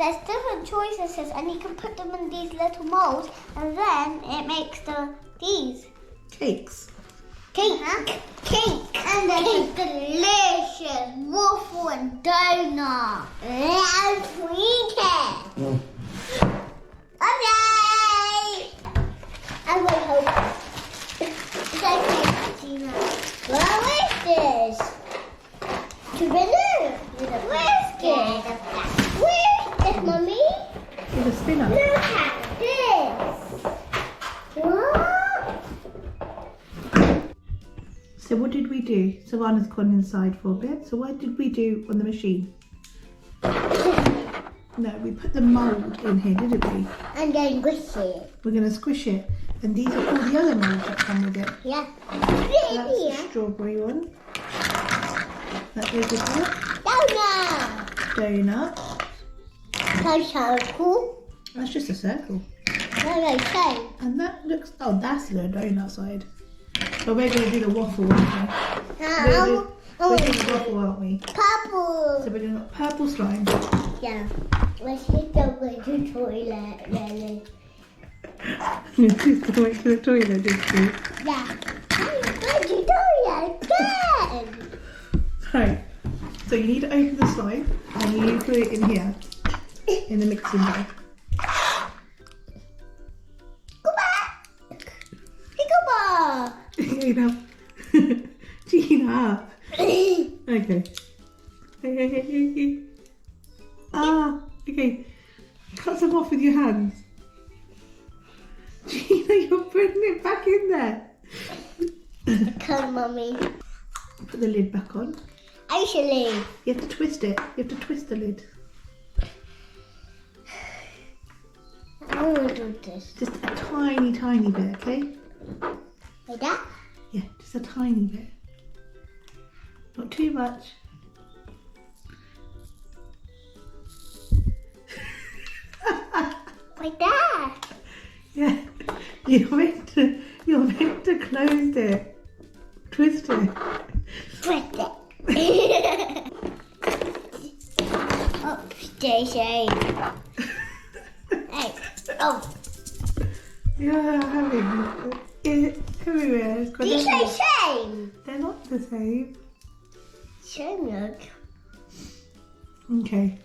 there's different choices, and you can put them in these little molds, and then it makes these cakes. Cake. And there's a delicious waffle and donut. Let's eat it. Okay. I will hope. What is this? Where's this? Where's this, Mummy? With a spinner. Look at this. What? So what did we do? Savannah's gone inside for a bit. So what did we do on the machine? No, we put the mould in here, didn't we? And then squish it. We're going to squish it. And these are all the other moulds that come with it. Yeah. So that's the strawberry one. That goes with that. Donut. Donut. That's just a circle. No, shape. And that looks... Oh, that's the donut side. But we're going to do the waffle, aren't we? We're doing the waffle, aren't we? Purple. So we're doing purple slime. Yeah. Let's just go to the toilet, Lily. Just go to the toilet, did you? Yeah. I'm going to the toilet again. Right. So you need to open the slime and you need to put it in here, in the mixing bowl. Go back. Go back. Geena. Geena. Okay. Okay. Cut some off with your hands. Geena, you're putting it back in there. Come, Mummy. Put the lid back on. Actually. You have to twist it. You have to twist the lid. I want to do this. Just a tiny, tiny bit, okay? Like that? Yeah, just a tiny bit. Not too much. Like that. Yeah, you're meant to close it. Twist it. Twist it. Oh, stay safe. Hey, oh. You're having it everywhere. It's got These are everywhere. same. They're not the same. Same look. Okay,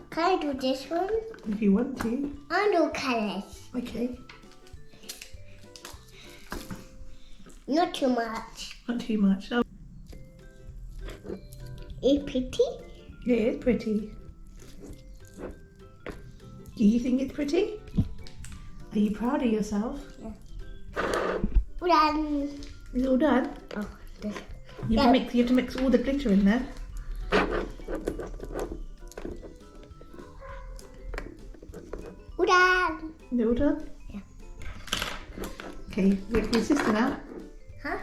Can I do this one? if you want to. I do colours. Okay, Not too much. not too much. Oh, It's pretty. it is pretty. Do you think it's pretty? Are you proud of yourself? Done. Is it all done? Oh, this. You have to mix all the glitter in there. Done. Is it all done? Yeah. Okay, get your sister now. Huh?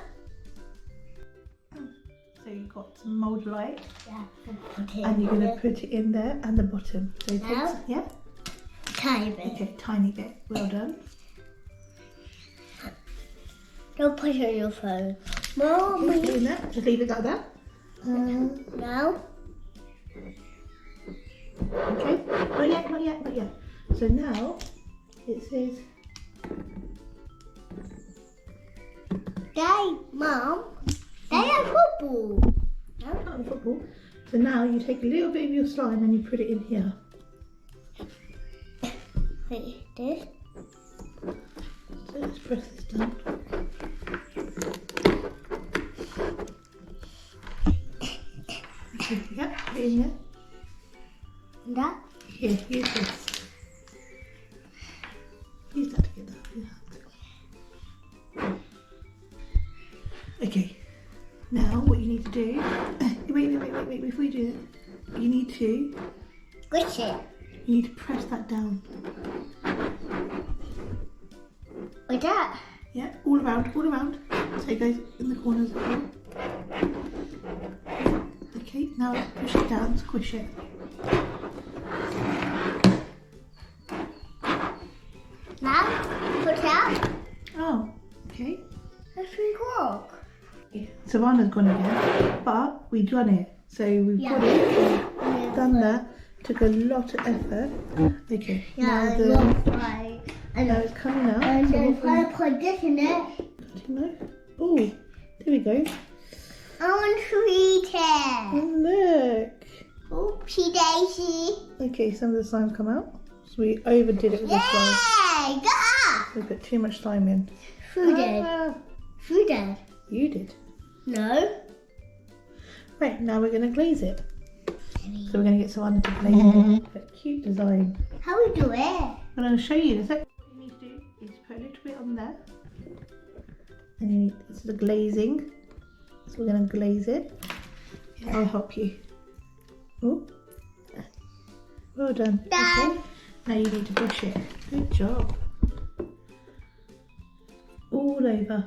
So you've got some mould light. Yeah. Put it And you're going to in put it in there and the bottom. So it Now? takes, yeah? tiny bit. Okay, tiny bit. Well done. Don't put it on your phone. Put it Mommy. in there. Just leave it like that. Now. Okay. Not yet, not yet, not yet. So now it says, Dad, Mom. They are football. no, not in football. So now you take a little bit of your slime and you put it in here. Wait, this? So let's press this down. Okay, yeah, put it in there. And that? Here, use this. Use that together. Okay, now what you need to do, wait, before you do that, you need to Squish it. press that down. Like that? Yeah, all around, so it goes in the corners as well. Okay, now push it down, squish it. Now, put it out. Oh, okay. Let's record. Savannah's gone again, but we've done it. So we've got it, done that. Took a lot of effort. Okay. Yeah, now it's coming out. And So then what we- put this in it. I don't know. Oh, there we go. I want to eat it. Oh, look. Oopsie daisy. Okay, some of the slime come out. So we overdid it with the slime. Yay! Go! We put too much slime in. Who did? Ah, Who did? you did. No. Right, now we're going to glaze it. So we're going to get Savannah to glaze it. That cute design. How we do it? I'm going to show you this. What you need to do is put a little bit on there. And you need, this is the glazing. So we're going to glaze it. I'll help you. Oh, well done. Done. Okay. Now you need to brush it. Good job. All over.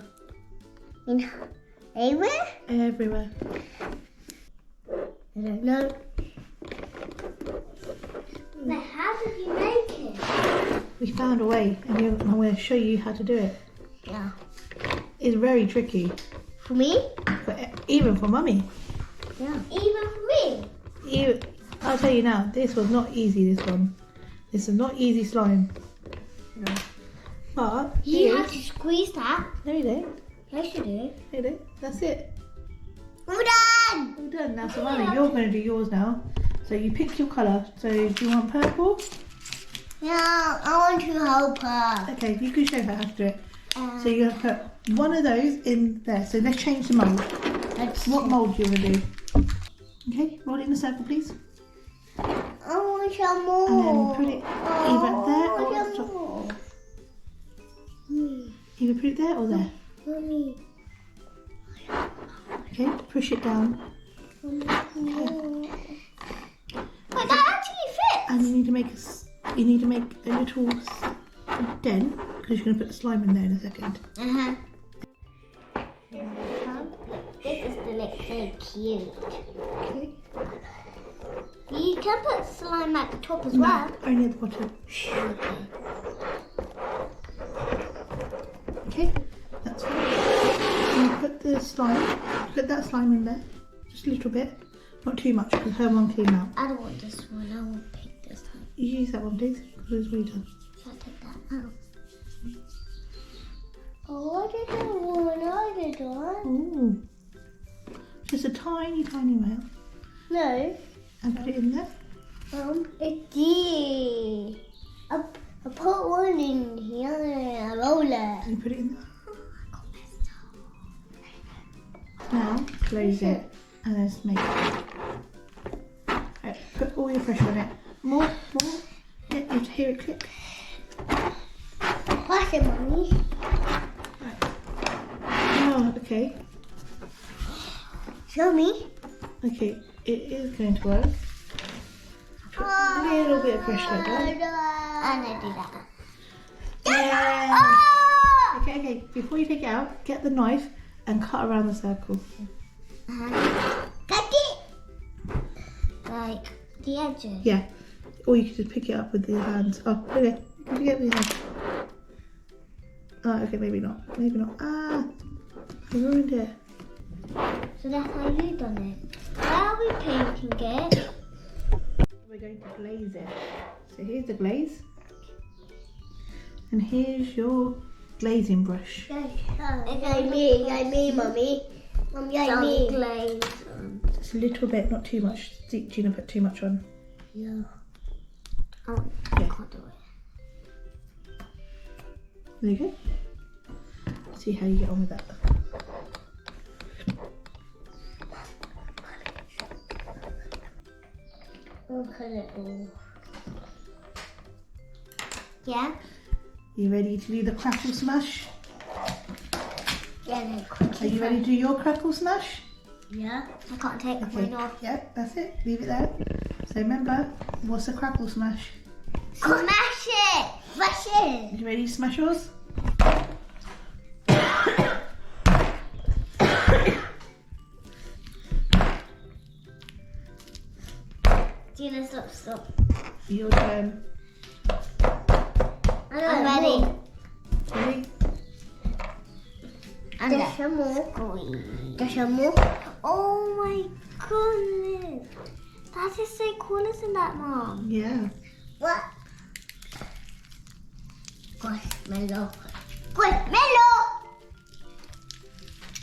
Everywhere? Everywhere. I don't know. But how did you make it? We found a way, and I'm going to show you how to do it. Yeah. It's very tricky, For me? but even for mummy. Yeah. Even for me? I'll tell you now, this was not easy, this one. This is not easy slime. No. But You have to squeeze that. no, you don't. Yes, you do. No, you don't. That's it. All done! All done. Now, Savannah, you're going to do yours now. So you pick your colour. So do you want purple? Yeah, I want to help her. Okay, you can show her how to do it. So you're going to put one of those in there. So let's change the mould. What mould do you want to do? Okay, roll it in a circle, please. I want some And more. then put it either there or at the top. Either put it there or there. Mommy. Okay, push it down. But that actually fits. And you need to make a little dent because you're going to put the slime in there in a second. Uh-huh. This is to look so cute. Okay. You can put slime at the top as No, well. only at the bottom. Okay, that's fine. And you put the slime, put that slime in there, just a little bit, not too much because her one came out. I don't want this one. I want pink this time. You use that one, please, because it's really done. So I take that out. Oh, I did that one. I did one. Ooh, just a tiny, tiny amount, No. and put it in there. It's D. I put one in here and I roll it. And you put it in there. Now close it and let's make it. Right, put all your pressure on it. More. Yeah, you have to hear it click. What's it, Mommy? Oh, okay. Show me. Okay, it is going to work. Put a little bit of pressure like that. And I do that. Yeah. Oh! Okay. Before you take it out, get the knife and cut around the circle. Cut it. Like the edges. Yeah. Or you can just pick it up with your hands. Oh, okay. You can pick it up with your hands. Oh, okay, maybe not. Ah, I ruined it. So that's how you done it. Now we painting it. We're going to glaze it. So here's the glaze. And here's your glazing brush. It's like me, Mommy. Mommy, like me. Glaze. Just a little bit, not too much. Gina put too much on. Yeah. Oh, I can't do it. There you go. See how you get on with that. Look at it all. Yeah? You ready to do the crackle smash? Yeah, no, quickly. Are you ready to do your crackle smash? Yeah. I can't take mine off. Yep, that's it. Leave it there. So remember, what's a crackle smash? Smash it! Smash it! You ready to smash yours? Gina, stop. Your turn. I'm ready. Ready? And there's some more. There's some more. Oh my goodness. That is so cool, isn't that, Mom? Yeah. What? Squishmallow. Squishmallow!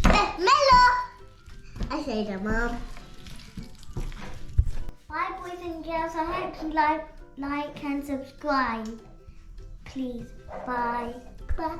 Squishmallow! I say that, Mom. Bye, boys and girls. I hope you like and subscribe. Please. Bye. Bye.